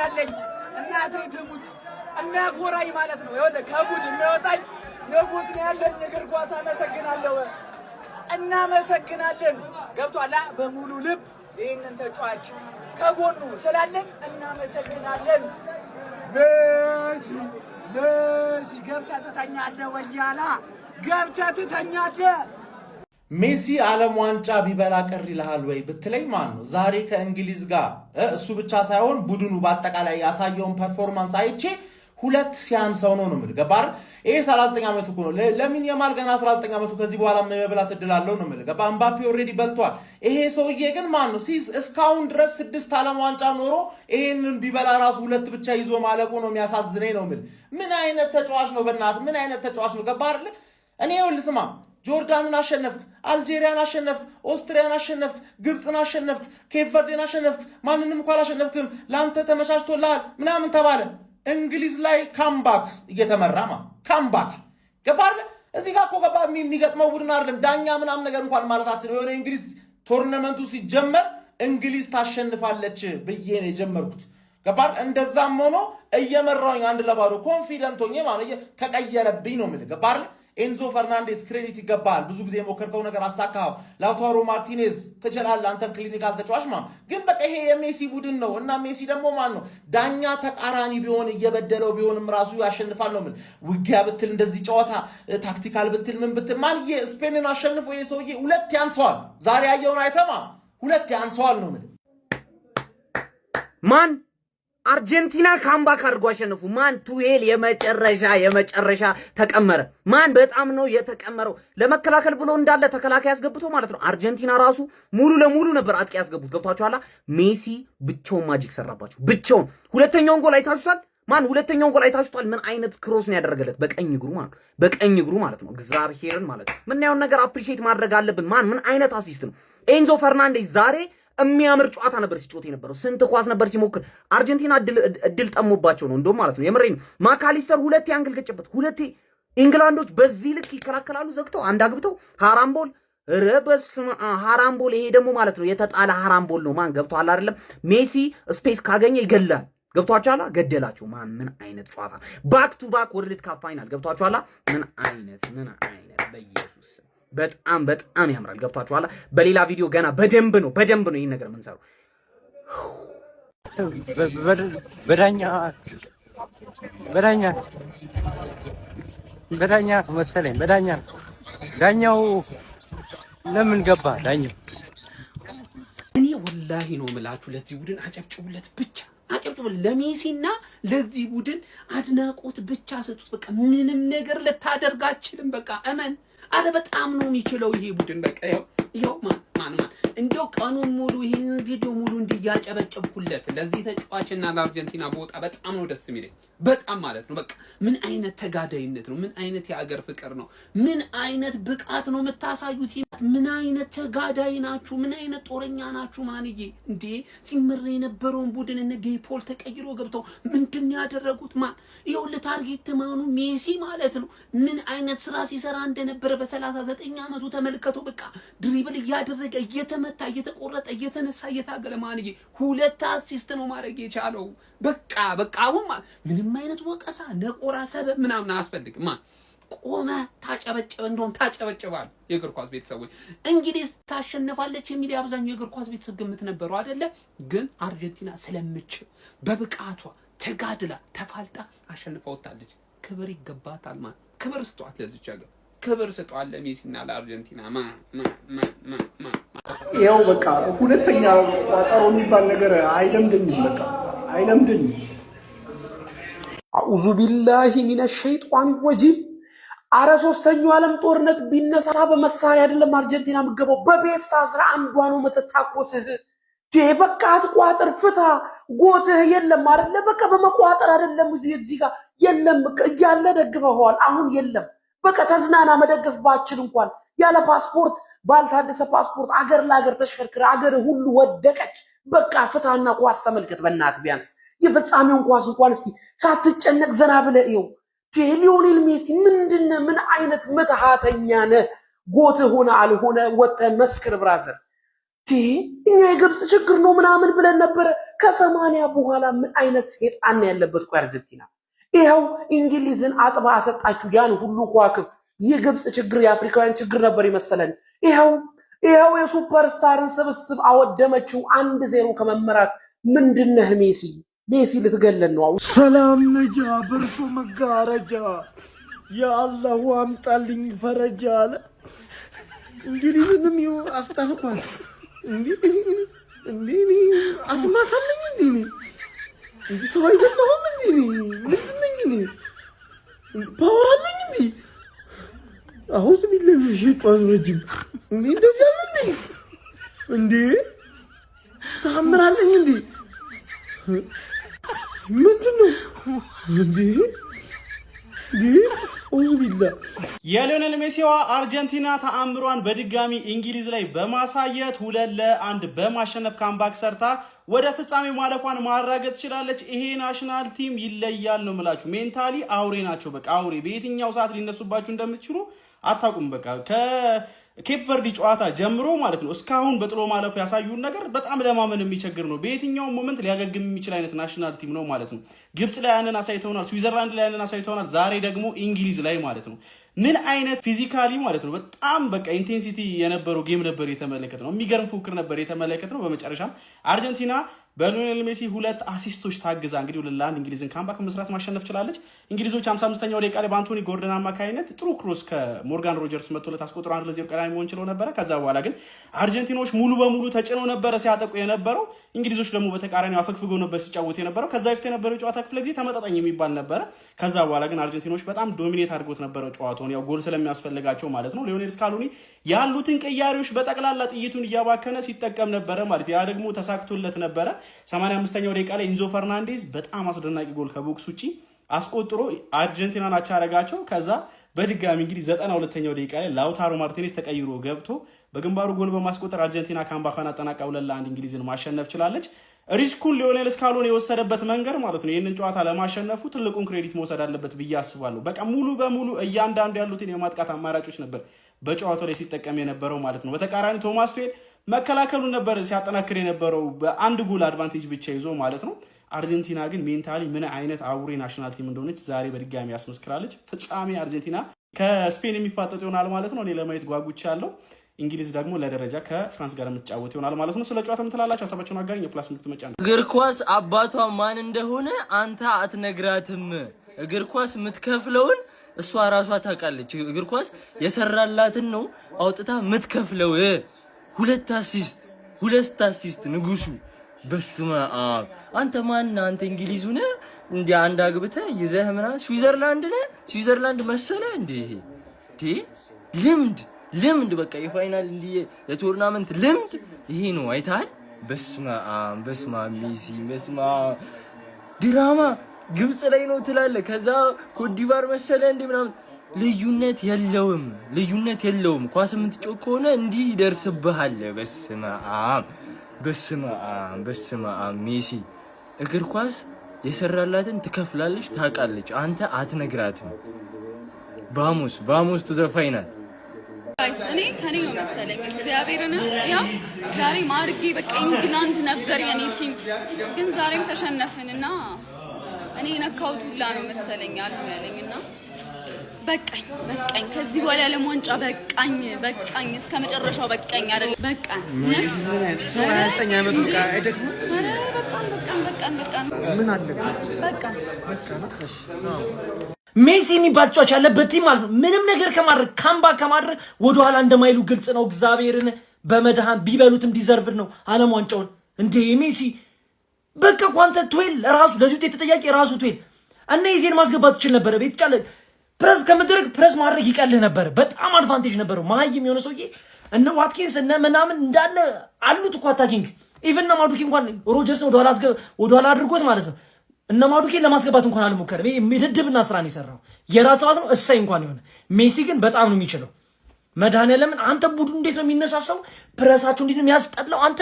ያለኝ እናቴ ትሙት የሚያኮራኝ ማለት ነው። ይኸውልህ ከጉድ የሚያወጣኝ ንጉስ ነው ያለኝ እግር ኳስ። አመሰግናለሁ፣ እናመሰግናለን። ገብቷላ በሙሉ ልብ ይህንን ተጫዋች ከጎኑ ስላለን እናመሰግናለን። ሜሲ ሜሲ ገብተህ ትተኛለህ ወያላ ገብተህ ትተኛለህ። ሜሲ ዓለም ዋንጫ ቢበላ ቅር ይልሃል ወይ ብትለኝ ማን ነው ዛሬ ከእንግሊዝ ጋር እሱ ብቻ ሳይሆን ቡድኑ በአጠቃላይ ያሳየውን ፐርፎርማንስ አይቼ ሁለት ሲያንሰው ነው የምልህ። ገባህ? ይሄ 39 ዓመቱ እኮ ነው። ለምን የማል ገና 19 ዓመቱ ከዚህ በኋላ መብላት እድል አለው ነው የምልህ። ገባህ? ኤምባፔ ኦልሬዲ በልቷል። ይሄ ሰውዬ ግን ማን ነው እስካሁን ድረስ 6 ዓለም ዋንጫ ኖሮ ይሄንን ቢበላ ራሱ ሁለት ብቻ ይዞ ማለቁ ነው የሚያሳዝነኝ ነው የምልህ። ምን አይነት ተጫዋች ነው በእናትህ? ምን አይነት ተጫዋች ነው? ገባህ አይደል? እኔ ይኸውልህ ስማ፣ ጆርዳንን አሸነፍክ፣ አልጄሪያን አሸነፍክ፣ ኦስትሪያን አሸነፍክ፣ ግብፅን አሸነፍክ፣ ኬፕ ቨርዴን አሸነፍክ፣ ማንንም እንኳን አላሸነፍክም፣ ለአንተ ተመቻችቶልሃል ምናምን ተባለ። እንግሊዝ ላይ ካምባክ እየተመራ ካምባክ ገባለ። እዚህ ጋር እኮ ገባ የሚገጥመው ቡድን አይደለም ዳኛ ምናምን ነገር እንኳን ማለታችን የሆነ እንግሊዝ ቶርናመንቱ ሲጀመር እንግሊዝ ታሸንፋለች ብዬ ነው የጀመርኩት። ገባል። እንደዛም ሆኖ እየመራውኝ 1-0 ኮንፊደንት ሆኜ ማለት ተቀየረብኝ ነው የምልህ። ገባል። ኤንዞ ፈርናንዴስ ክሬዲት ይገባል። ብዙ ጊዜ የሞከርከው ነገር አሳካው። ላውታሮ ማርቲኔዝ ትችላለህ አንተ ክሊኒካል ተጫዋች ግን በቃ ይሄ የሜሲ ቡድን ነው እና ሜሲ ደግሞ ማን ነው ዳኛ ተቃራኒ ቢሆን እየበደለው ቢሆንም ራሱ ያሸንፋል ነው ምን ውጊያ ብትል እንደዚህ ጨዋታ ታክቲካል ብትል ምን ብትል ማን ስፔንን አሸንፎ ይሄ ሰውዬ ሁለት ያንሰዋል። ዛሬ ያየውን አይተማ ሁለት ያንሰዋል ነው ምን ማን አርጀንቲና ካምባክ አድርጎ አሸነፉ። ማን ቱሄል የመጨረሻ ተቀመረ። ማን በጣም ነው የተቀመረው። ለመከላከል ብሎ እንዳለ ተከላካይ ያስገብቶ ማለት ነው። አርጀንቲና ራሱ ሙሉ ለሙሉ ነበር አጥቂ ያስገቡት። ገብቷችኋል? ሜሲ ብቻውን ማጂክ ሰራባቸው። ብቻውን ሁለተኛውን ጎል አይታችኋል? ማን ሁለተኛውን ጎል አይታችኋል? ምን አይነት ክሮስ ነው ያደረገለት በቀኝ እግሩ ማለት ነው። እግዚአብሔርን ማለት ነው። ምን ያውን ነገር አፕሪሺየት ማድረግ አለብን። ምን አይነት አሲስት ነው። ኤንዞ ፈርናንዴዝ ዛሬ የሚያምር ጨዋታ ነበር ሲጮት የነበረው። ስንት ኳስ ነበር ሲሞክር። አርጀንቲና እድል ጠሞባቸው ነው እንደውም ማለት ነው። የምሬን ማካሊስተር ሁለቴ አንግል ገጨበት። ሁለቴ ኢንግላንዶች በዚህ ልክ ይከላከላሉ ዘግተው አንድ አግብተው ሃራምቦል ረበስማ ሃራምቦል። ይሄ ደግሞ ማለት ነው የተጣለ ሃራምቦል ነው። ማን ገብቷል አይደለም። ሜሲ ስፔስ ካገኘ ይገላል። ገብቷችኋላ? ገደላቸው። ምን አይነት ጨዋታ ባክ ቱ ባክ ወርልድ ካፕ ፋይናል። ገብቷችኋላ? ምን አይነት በኢየሱስ በጣም ያምራል። ገብቷችኋል? በሌላ ቪዲዮ ገና በደንብ ነው ይሄን ነገር የምንሰራው። በዳኛ መሰለኝ ዳኛው ለምን ገባ? ዳኛው እኔ ወላሂ ነው የምላችሁ ለዚህ ቡድን አጨብጭቡለት ብቻ ለሜሲና ለዚህ ቡድን አድናቆት ብቻ ሰጡት። በቃ ምንም ነገር ልታደርግ አትችልም። በቃ እመን አለ በጣም ነው የሚችለው ይሄ ቡድን። በቃ ይኸው ማን እንደው ቀኑን ሙሉ ይሄንን ቪዲዮ ሙሉ እንዲያጨበጨብኩለት ለዚህ ተጫዋችና ለአርጀንቲና ቦታ በጣም ነው ደስ የሚለኝ። በጣም ማለት ነው። በቃ ምን አይነት ተጋዳይነት ነው። ምን አይነት የአገር ፍቅር ነው። ምን አይነት ብቃት ነው የምታሳዩት። ምን አይነት ተጋዳይ ናችሁ። ምን አይነት ጦረኛ ናችሁ። ማንዬ እንዴ ሲመረ የነበረውን ቡድን እነ ጌፖል ተቀይሮ ገብተው ምንድን ያደረጉት ይኸው ለታርጌት ማኑ ሜሲ ማለት ነው። ምን አይነት ስራ ሲሰራ እንደነበረ በ39 ዓመቱ ተመልከቱ። በቃ ድሪብል እያደረገ እየተመታ እየተቆረጠ እየተነሳ እየታገለ ማንዬ 2 አሲስት ነው ማድረግ የቻለው። በቃ አሁን ምንም አይነት ወቀሳ ነቆራ ሰበብ ምናምን አያስፈልግም። ቆመ ታጨበጨበ እንደውም ታጨበጨባል። የእግር ኳስ ቤተሰቦች እንግሊዝ ታሸነፋለች የሚል አብዛኛው የእግር ኳስ ቤተሰብ ግምት ነበረው አይደለ? ግን አርጀንቲና ስለምችል በብቃቷ ተጋድላ ተፋልጣ አሸንፋ ወጣለች። ክብር ይገባታል። ክብር ስጧት ለዚች ሀገር። ክብር ስጧት ለሜሲና ለአርጀንቲና። ያው በቃ ሁለተኛ ቋጠሮ የሚባል ነገር አይለምደኝም። በቃ አይለምደኝም። አዑዙ ቢላሂ ሚነ ሸይጧን ረጂም። አረ ሶስተኛው ዓለም ጦርነት ቢነሳ በመሳሪያ አይደለም አርጀንቲና የምትገባው በቤስት 11ዷ ነው የምትታኮስህ። በቃ አትቋጥር፣ ፍታ፣ ጎትህ የለም አይደለ? በቃ በመቋጠር አይደለም እዚህ ጋር የለም እያለ ደግፈዋል። አሁን የለም በቃ ተዝናና። መደገፍ ባችል እንኳን ያለ ፓስፖርት ባልታደሰ ፓስፖርት አገር ለአገር ተሽከርክረ አገር ሁሉ ወደቀች። በቃ ፍታና ኳስ ተመልከት በእናት ቢያንስ የፍጻሜውን ኳስ እንኳን እስቲ ሳትጨነቅ ዘና ብለህ ይው። ሊዮኔል ሜሲ ምንድነው? ምን አይነት ምትሃተኛ ነህ? ጎትህ ሆነ አልሆነ ወጥተህ መስክር ብራዘር። እኛ የግብጽ ችግር ነው ምናምን ብለን ነበረ። ከ80 በኋላ ምን አይነት ሴጣን ያለበት እኮ አርጀንቲና ይሄው እንግሊዝን አጥባ አሰጣችሁ። ያን ሁሉ ኳክብት የግብጽ ችግር የአፍሪካውያን ችግር ነበር ይመስለን። ይሄው የሱፐርስታርን ስብስብ አወደመችው 1-0 ከመመራት። ምንድነህ ሜሲ ልትገለን ነው? ሰላም ነጃ በርሶ መጋረጃ ያአላሁ አምጣልኝ ፈረጃ አለ። እንግሊዝንም አስጠልቋል። እንዴ አስማታለኝ እንዴ ሰው አይደለሁም እንዴ ምንድነኝ እኔ ፓወር አለኝ እንዴ? አሁን ቢለኝ ሸይጣን ረጅም እንዴ እንደዚህ አለ እንዴ ታምራለኝ እንዴ ምንድነው እንዴ የሊዮኔል ሜሲዋ አርጀንቲና ተአምሯን በድጋሚ እንግሊዝ ላይ በማሳየት 2-1 በማሸነፍ ካምባክ ሰርታ ወደ ፍጻሜ ማለፏን ማረጋገጥ ትችላለች። ይሄ ናሽናል ቲም ይለያል ነው የምላችሁ። ሜንታሊ አውሬ ናቸው። በቃ አውሬ በየትኛው ሰዓት ሊነሱባችሁ እንደምትችሉ አታውቁም። በቃ ከኬፕ ቨርዲ ጨዋታ ጀምሮ ማለት ነው እስካሁን በጥሎ ማለፉ ያሳዩን ነገር በጣም ለማመን የሚቸግር ነው። በየትኛው ሞመንት ሊያገግም የሚችል አይነት ናሽናል ቲም ነው ማለት ነው። ግብጽ ላይ ያንን አሳይተውናል፣ ስዊዘርላንድ ላይ ያንን አሳይተውናል፣ ዛሬ ደግሞ እንግሊዝ ላይ ማለት ነው። ምን አይነት ፊዚካሊ ማለት ነው በጣም በቃ ኢንቴንሲቲ የነበረው ጌም ነበር የተመለከትነው። የሚገርም ፉክክር ነበር የተመለከትነው። በመጨረሻም አርጀንቲና በሊዮኔል ሜሲ 2 አሲስቶች ታግዛ እንግዲህ 2-1 እንግሊዝን ካምባክ መስራት ማሸነፍ ችላለች። እንግሊዞች 55ኛው ደቂቃ ላይ በአንቶኒ ጎርደን አማካይነት ጥሩ ክሮስ ከሞርጋን ሮጀርስ መጥቶለት አስቆጥሮ 1-0 ቀዳሚ መሆን ችለው ነበረ። ከዛ በኋላ ግን አርጀንቲኖች ሙሉ በሙሉ ተጭነው ነበረ ሲያጠቁ የነበረው። እንግሊዞች ደግሞ በተቃራኒው አፈግፍገው ነበር ሲጫወቱ የነበረው። ከዛ በፊት የነበረው ጨዋታ ክፍለ ጊዜ ተመጣጣኝ የሚባል ነበረ። ከዛ በኋላ ግን አርጀንቲኖች በጣም ዶሚኔት አድርጎት ነበረ ጨዋታውን፣ ያው ጎል ስለሚያስፈልጋቸው ማለት ነው። ሊዮኔል ስካሎኒ ያሉትን ቅያሪዎች በጠቅላላ ጥይቱን እያባከነ ሲጠቀም ነበረ ማለት ያ ደግሞ ተሳክቶለት ነበረ። 85ኛው ደቂቃ ላይ ኢንዞ ፈርናንዴዝ በጣም አስደናቂ ጎል ከቦክስ ውጪ አስቆጥሮ አርጀንቲናን አቻ አረጋቸው። ከዛ በድጋሚ እንግዲህ 92ኛው ደቂቃ ላይ ላውታሮ ማርቲኔዝ ተቀይሮ ገብቶ በግንባሩ ጎል በማስቆጠር አርጀንቲና ካምባካን አጠናቃ 2-1 እንግሊዝን ማሸነፍ ችላለች። ሪስኩን ሊዮኔል ስካሎኒ የወሰደበት መንገድ ማለት ነው ይህንን ጨዋታ ለማሸነፉ ትልቁን ክሬዲት መውሰድ አለበት ብዬ አስባለሁ። በቃ ሙሉ በሙሉ እያንዳንዱ ያሉትን የማጥቃት አማራጮች ነበር በጨዋታው ላይ ሲጠቀም የነበረው ማለት ነው። በተቃራኒ ቶማስ ቱዌል መከላከሉ ነበር ሲያጠናክር የነበረው በአንድ ጎል አድቫንቴጅ ብቻ ይዞ ማለት ነው። አርጀንቲና ግን ሜንታሊ ምን አይነት አውሬ ናሽናል ቲም እንደሆነች ዛሬ በድጋሚ ያስመስክራለች። ፍጻሜ አርጀንቲና ከስፔን የሚፋጠጥ ይሆናል ማለት ነው። እኔ ለማየት ጓጉቻለሁ። እንግሊዝ ደግሞ ለደረጃ ከፍራንስ ጋር የምትጫወት ይሆናል ማለት ነው። ስለ ጨዋታ የምትላላችሁ ሀሳባችሁን አጋርኝ። የፕላስ ምልክት መጫን። እግር ኳስ አባቷ ማን እንደሆነ አንተ አትነግራትም። እግር ኳስ የምትከፍለውን እሷ ራሷ ታውቃለች። እግር ኳስ የሰራላትን ነው አውጥታ የምትከፍለው። 2 አሲስት ንጉሱ። በስመ አብ አንተ ማን አንተ እንግሊዝ ሆነ እንዴ? አንድ አግብተህ ይዘህ ምናምን ስዊዘርላንድ መሰለ እንዴ? ይሄ ልምድ በቃ የፋይናል እንዲ የቶርናመንት ልምድ ይሄ ነው። አይታል። በስመ አብ ሜሲ በስመ አብ ድራማ ግብጽ ላይ ነው ትላለህ። ከዛ ኮትዲቫር መሰለ እንዴ ምናምን ልዩነት የለውም። ኳስ የምትጮህ ከሆነ እንዲህ ይደርስብሃል። በስመ አብ ሜሲ እግር ኳስ የሰራላትን ትከፍላለች፣ ታውቃለች። አንተ አትነግራትም። ቫሞስ ቱ ዘ ፋይናል። እኔ ከኔ ነው መሰለኝ እግዚአብሔርን ያው ዛሬ ማርጌ በቃ ኢንግላንድ ነበር የኔ ቲም፣ ግን ዛሬም ተሸነፍንና እኔ ነካውት ሁላ ነው መሰለኝ አልሆነ ያለኝና በቃኝ ከዚህ በኋላ ያለም ዋንጫ በቃኝ እስከ መጨረሻው በቃኝ አይደል በቃኝ። ምን አይነት 29 ዓመቱ አይደለም። በቃ ምን አለበት በቃ ሜሲ የሚባል ጫዋች ያለበት ቲም ማለት ነው ምንም ነገር ከማድረግ ወደ ኋላ እንደማይሉ ግልጽ ነው። እግዚአብሔርን በመድሃን ቢበሉትም ዲዘርቭድ ነው ዓለም ዋንጫውን እንዴ ሜሲ። በቃ ኳንተ ቱዌል ራሱ ለዚህ ውጤት ተጠያቂ ራሱ ቱዌል እና ይዜን ማስገባት ይችል ነበር። ቤት ጫለ ፕረስ ከመድረግ ፕረስ ማድረግ ይቀልህ ነበር። በጣም አድቫንቴጅ ነበረው። ማይም የሆነ ሰውዬ እነ ዋትኪንስ እነ ምናምን እንዳለ አሉት እኮ አታኪንግ ኢቭን እና ማዱኪ እንኳን ሮጀርስ ወደ ኋላ አድርጎት ማለት ነው እነ ማዱኪ ለማስገባት እንኳን አልሞከረም። ይሄ ምድድብና ስራን የሰራው የራስ ሰዓት ነው እሰይ እንኳን የሆነ ሜሲ ግን በጣም ነው የሚችለው። መድኃኒዓለምን አንተ ቡድን እንዴት ነው የሚነሳሳው? ፕረሳቸው እንዴት ነው የሚያስጠላው? አንተ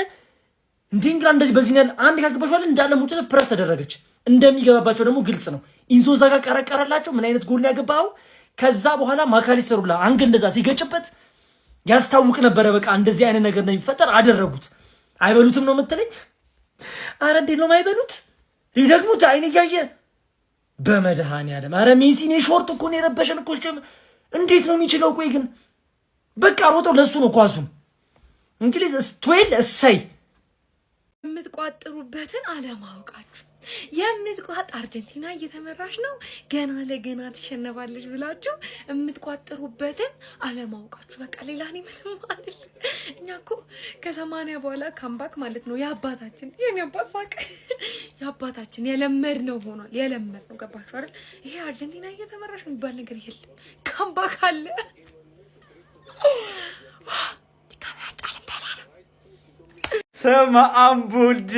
እንደ ኢንግላንድ እንደዚህ በዚህ ነው አንድ ካገባሽዋል እንዳለ ሙጭት ፕረስ ተደረገች። እንደሚገባባቸው ደግሞ ግልጽ ነው። ኢንዞ ዛጋ ቀረቀረላቸው። ምን አይነት ጎል ያገባው? ከዛ በኋላ ማካሊስተሩላ አንገ እንደዛ ሲገጭበት ያስታውቅ ነበረ። በቃ እንደዚህ አይነት ነገር ነው የሚፈጠር። አደረጉት። አይበሉትም ነው የምትለኝ? አረ እንዴት ነው የማይበሉት? ሊደግሙት አይን እያየ በመድኃኒዓለም። አረ ሜሲኔ ሾርት እኮ ነው የረበሸን እኮ። እንዴት ነው የሚችለው? ቆይ ግን በቃ ሮጠው ለሱ ነው ኳሱን። እንግሊዝ 12 እሰይ። የምትቋጥሩበትን አለማወቃችሁ የምትቋጥ አርጀንቲና እየተመራች ነው ገና ለገና ትሸነፋለች ብላችሁ የምትቋጥሩበትን አለማወቃችሁ። በቃ ሌላ እኔ ምንም ማለት እኛ እኮ ከ80 በኋላ ካምባክ ማለት ነው የአባታችን የኔ አባት ሳቅ የአባታችን የለመድነው ሆኗል። የለመድነው ገባችሁ አይደል? ይሄ አርጀንቲና እየተመራች የሚባል ነገር የለም። ካምባክ አለ። ሰማ አምቦልድ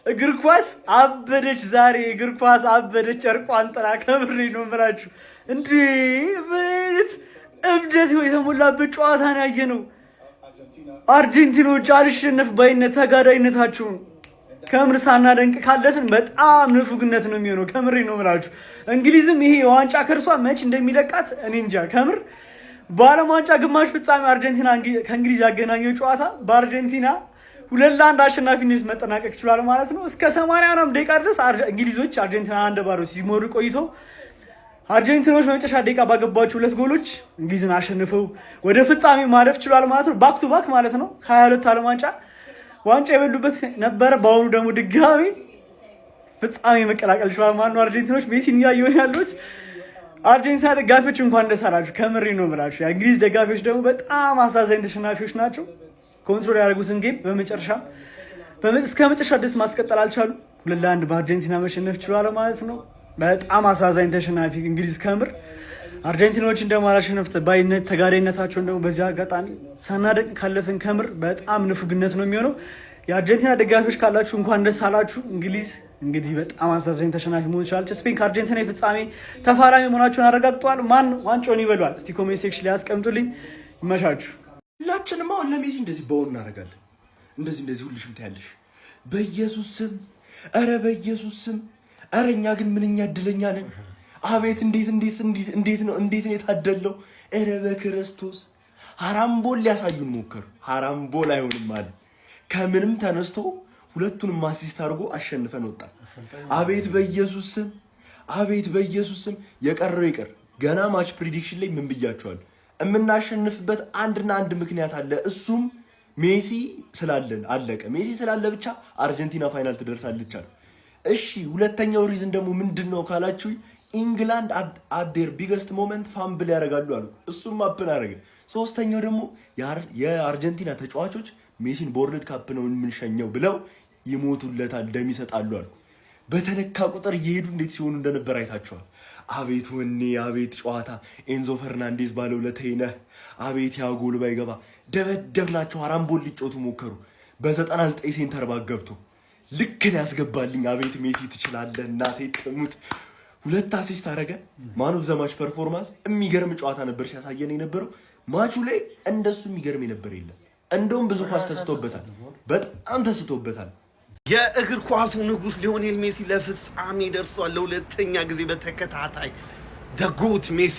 እግር ኳስ አበደች ዛሬ። እግር ኳስ አበደች ጨርቋን ጥላ። ከምሬ ነው የምላችሁ። እንዴ ምን እብደት የተሞላበት ጨዋታ ነው ያየነው። አርጀንቲኖች አልሸነፍ ባይነት ተጋዳይነታቸው ከምር ሳናደንቅ ካለፍን በጣም ንፉግነት ነው የሚሆነው። ከምሬ ነው የምላችሁ። እንግሊዝም ይሄ ዋንጫ ከርሷ መች እንደሚለቃት እኔ እንጃ። ከምር በዓለም ዋንጫ ግማሽ ፍጻሜ አርጀንቲና ከእንግሊዝ ያገናኘው ጨዋታ በአርጀንቲና 2-1 አሸናፊነት መጠናቀቅ ይችላል ማለት ነው። እስከ 80 ደቂቃ ድረስ እንግሊዞች አርጀንቲና 1-0 ሲመሩ ቆይተው አርጀንቲኖች በመጨረሻ ደቂቃ ባገባቸው 2 ጎሎች እንግሊዝን አሸንፈው ወደ ፍጻሜ ማለፍ ይችላል ማለት ነው። ባክ ቱ ባክ ማለት ነው። 22 ዓለም ዋንጫ የበሉበት ነበረ። በአሁኑ ደግሞ ድጋሚ ፍጻሜ መቀላቀል ይችላል ማለት ነው። አርጀንቲኖች ሜሲን እያዩ ያሉት አርጀንቲና ደጋፊዎች እንኳን ደስ አላችሁ። ከምሬ ነው የምላችሁ። የእንግሊዝ ደጋፊዎች ደግሞ በጣም አሳዛኝ ተሸናፊዎች ናቸው። ኮንትሮል ያደረጉትን ጌም በመጨረሻ እስከ መጨረሻ ድረስ ማስቀጠል አልቻሉ። 2-1 በአርጀንቲና መሸነፍ ችሏል ማለት ነው። በጣም አሳዛኝ ተሸናፊ እንግሊዝ። ከምር አርጀንቲናዎች እንደማላሸነፍ ባይነት ተጋዳይነታቸውን ደግሞ በዚህ አጋጣሚ ሳናደንቅ ካለፍን ከምር በጣም ንፉግነት ነው የሚሆነው። የአርጀንቲና ደጋፊዎች ካላችሁ እንኳን ደስ አላችሁ። እንግሊዝ እንግዲህ በጣም አሳዛኝ ተሸናፊ መሆን ይችላል። ስፔን ከአርጀንቲና የፍጻሜ ተፋላሚ መሆናቸውን አረጋግጠዋል። ማን ዋንጫውን ይበሏል? እስቲ ኮሜንት ሴክሽን ላይ አስቀምጡልኝ። ይመሻችሁ። ሁላችንም አሁን ለሜሲ እንደዚህ በሆን እናደርጋለን። እንደዚህ ሁልሽም ታያለሽ። በኢየሱስ ስም፣ ኧረ በኢየሱስ ስም፣ ኧረ እኛ ግን ምንኛ እድለኛ ነን። አቤት እንዴት ነው የታደለው። ኧረ በክርስቶስ ሀራምቦል ሊያሳዩን ሞከሩ። ሀራምቦል አይሆንም አለ። ከምንም ተነስቶ ሁለቱንም አሲስት አድርጎ አሸንፈን ወጣን። አቤት በኢየሱስ ስም፣ አቤት በኢየሱስ ስም። የቀረው ይቀር። ገና ማች ፕሪዲክሽን ላይ ምን ብያቸዋል? የምናሸንፍበት አንድና አንድ ምክንያት አለ። እሱም ሜሲ ስላለን አለቀ። ሜሲ ስላለ ብቻ አርጀንቲና ፋይናል ትደርሳለች አለ። እሺ ሁለተኛው ሪዝን ደግሞ ምንድነው ካላችሁ ኢንግላንድ አዴር ቢገስት ሞመንት ፋምብል ያደርጋሉ አሉ። እሱም አፕን አደረገ። ሶስተኛው ደግሞ የአርጀንቲና ተጫዋቾች ሜሲን በወርልድ ካፕ ነው የምንሸኘው ብለው ይሞቱለታል፣ ደም ይሰጣሉ አሉ። በተነካ ቁጥር እየሄዱ እንዴት ሲሆኑ እንደነበር አይታችኋል። አቤት ወኔ፣ አቤት ጨዋታ። ኤንዞ ፈርናንዴዝ ባለውለታዬ ነህ። አቤት ያ ጎል ባይገባ ደበደብናቸው። አራምቦል ሊጮቱ ሞከሩ። በ99 ሴንተር ባክ ገብቶ ልክን ያስገባልኝ። አቤት ሜሲ ትችላለህ፣ እናቴ ትሙት። 2 አሲስት አረገ። ማን ኦፍ ዘ ማች ፐርፎርማንስ። የሚገርም ጨዋታ ነበር ሲያሳየን የነበረው። ማቹ ላይ እንደሱ የሚገርም የነበር የለም። እንደውም ብዙ ኳስ ተስቶበታል፣ በጣም ተስቶበታል። የእግር ኳሱ ንጉስ ሊዮኔል ሜሲ ለፍጻሜ ደርሷል። ለሁለተኛ ጊዜ በተከታታይ ደጎት ሜሲ።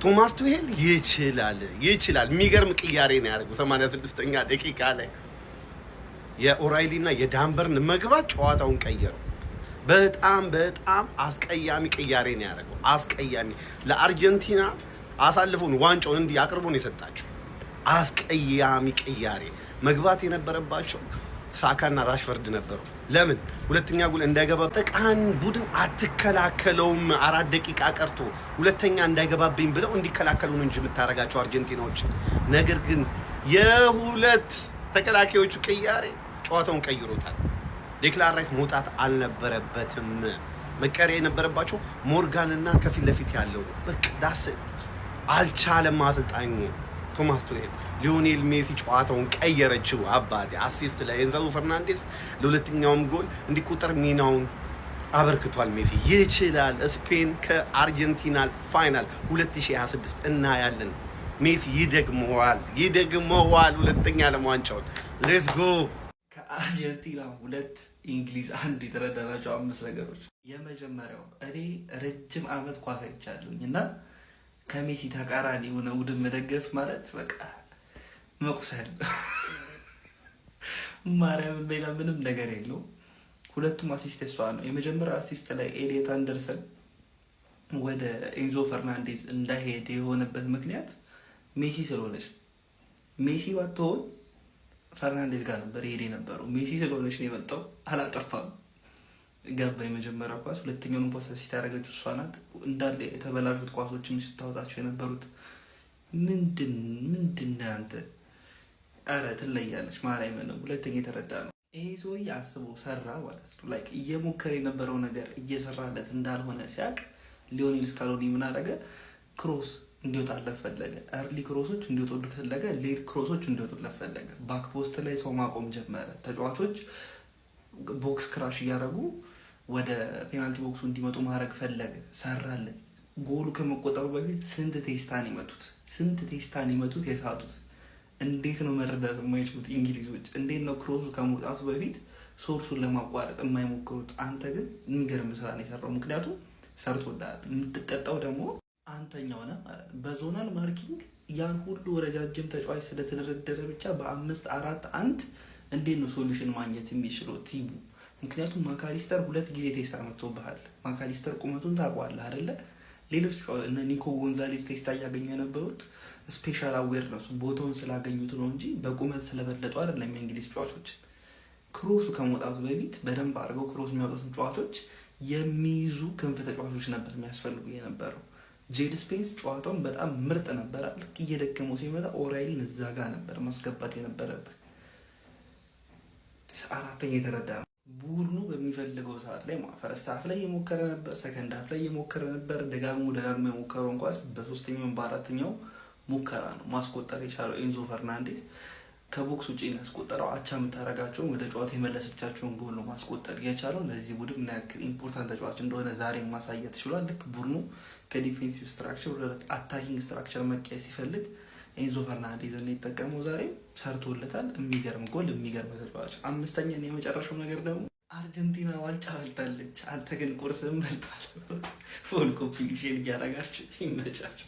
ቶማስ ቱሄል ይችላል። የሚገርም ቅያሬ ነው ያደረገው 86ኛ ደቂቃ ላይ የኦራይሊና የዳንበርን መግባት ጨዋታውን ቀየረው። በጣም አስቀያሚ ቅያሬ ነው ያደረገው። አስቀያሚ ለአርጀንቲና አሳልፎን ዋንጫውን እንዲህ አቅርቦ ነው የሰጣቸው። አስቀያሚ ቅያሬ መግባት የነበረባቸው ሳካና ራሽፈርድ ነበሩ። ለምን ሁለተኛ ጎል እንዳይገባ ጥቃን ቡድን አትከላከለውም? 4 ደቂቃ ቀርቶ ሁለተኛ እንዳይገባብኝ ብለው እንዲከላከሉ ነው እንጂ የምታረጋቸው አርጀንቲናዎች። ነገር ግን የሁለት ተከላካዮቹ ቅያሬ ጨዋታውን ቀይሮታል። ዴክላን ራይስ መውጣት አልነበረበትም። መቀሪያ የነበረባቸው ሞርጋንና ከፊት ለፊት ያለው በቃ ዳስ አልቻለም አሰልጣኙ ቶማስ ቱሄል። ሊዮኔል ሜሲ ጨዋታውን ቀየረችው። አባቴ አሲስት ላይ ኤንዞ ፈርናንዴዝ ለሁለተኛውም ጎል እንዲቆጠር ሚናውን አበርክቷል። ሜሲ ይችላል። ስፔን ከአርጀንቲና ፋይናል 2026 እናያለን። ሜሲ ይደግመዋል ሁለተኛ ዓለም ዋንጫውን። ሌትስ ጎ። ከአርጀንቲና 2 እንግሊዝ 1 የተረዳናቸው 5 ነገሮች። የመጀመሪያው እኔ ረጅም ዓመት ኳስ አይቻለሁኝ እና ከሜሲ ተቃራኒ የሆነ ቡድን መደገፍ ማለት በቃ መቁሰል ማርያም ሌላ ምንም ነገር የለው። ሁለቱም አሲስት እሷ ነው። የመጀመሪያው አሲስት ላይ ኤሊየት አንደርሰን ወደ ኤንዞ ፈርናንዴዝ እንዳይሄድ የሆነበት ምክንያት ሜሲ ስለሆነች። ሜሲ ባትሆን ፈርናንዴዝ ጋር ነበር ይሄድ የነበረው። ሜሲ ስለሆነች ነው የመጣው። አላጠፋም፣ ገባ የመጀመሪያው ኳስ። ሁለተኛውን ኳስ አሲስት ያደረገችው እሷ ናት። እንዳለ የተበላሹት ኳሶችም ስታወጣቸው የነበሩት ምንድን አንተ አረ ትለያለች። ማርያም ነው። ሁለተኛ የተረዳ ነው ይሄ ሰውዬ አስቦ ሰራ ማለት ነው። ላይክ እየሞከረ የነበረው ነገር እየሰራለት እንዳልሆነ ሲያቅ ሊዮኔል ስካሎኒ ምን አደረገ? ክሮስ እንዲወጣለት ፈለገ። እርሊ ክሮሶች እንዲወጡለት ፈለገ። ሌት ክሮሶች እንዲወጡለት ፈለገ። ባክ ፖስት ላይ ሰው ማቆም ጀመረ። ተጫዋቾች ቦክስ ክራሽ እያደረጉ ወደ ፔናልቲ ቦክሱ እንዲመጡ ማድረግ ፈለገ። ሰራለት። ጎሉ ከመቆጠሩ በፊት ስንት ቴስታን ይመቱት የሳቱት። እንዴት ነው መረዳት የማይችሉት እንግሊዞች? እንዴት ነው ክሮሱ ከመውጣቱ በፊት ሶርሱን ለማቋረጥ የማይሞክሩት? አንተ ግን የሚገርም ስራ ነው የሰራው። ምክንያቱም ሰርቶልሃል። የምትቀጣው ደግሞ አንተኛው ነህ ማለት ነው። በዞናል ማርኪንግ ያን ሁሉ ረጃጅም ተጫዋች ስለተደረደረ ብቻ በ5-4-1 እንዴት ነው ሶሉሽን ማግኘት የሚችለው ቲሙ? ምክንያቱም ማካሊስተር 2 ጊዜ ቴስታ መጥቶብሃል። ማካሊስተር ቁመቱን ታውቀዋለህ አይደለ? ሌሎች እነ ኒኮ ጎንዛሌስ ቴስታ እያገኙ የነበሩት ስፔሻል አዌርነሱ ቦታውን ስላገኙት ነው እንጂ በቁመት ስለበለጡ አይደለም። የእንግሊዝ ተጫዋቾች ክሮሱ ከመውጣቱ በፊት በደንብ አድርገው ክሮስ የሚያወጡትን ተጫዋቾች የሚይዙ ክንፍ ተጫዋቾች ነበር የሚያስፈልጉ የነበረው። ጄድ ስፔንስ ጨዋታውን በጣም ምርጥ ነበረ። ልክ እየደከመው ሲመጣ ኦራይሊን እዛ ጋር ነበር ማስገባት የነበረበት። አራተኛ የተረዳ ነው። ቡድኑ በሚፈልገው ሰዓት ላይ ፈረስት ሀፍ ላይ የሞከረ ነበር፣ ሰከንድ ሀፍ ላይ የሞከረ ነበር። ደጋግሞ የሞከረው እንኳን በ3ኛው በ4ኛው ሙከራ ነው ማስቆጠር የቻለው። ኤንዞ ፈርናንዴዝ ከቦክስ ውጭ ያስቆጠረው አቻ የምታደርጋቸውን ወደ ጨዋታ የመለሰቻቸውን ጎል ነው ማስቆጠር የቻለው። ለዚህ ቡድን ምን ያክል ኢምፖርታንት ተጫዋች እንደሆነ ዛሬ ማሳየት ችሏል። ልክ ቡድኑ ከዲፌንሲቭ ስትራክቸር ወደ አታኪንግ ስትራክቸር መቀየር ሲፈልግ ኤንዞ ፈርናንዴዝ ነው የተጠቀመው። ዛሬ ሰርቶለታል። የሚገርም ጎል፣ የሚገርም ተጫዋች። አምስተኛ የመጨረሻው ነገር ደግሞ አርጀንቲና ዋንጫ በልታለች። አንተ ግን ቁርስም በልቷል። ፎል ኮፒ ሼር እያደረጋችሁ ይመቻችሁ።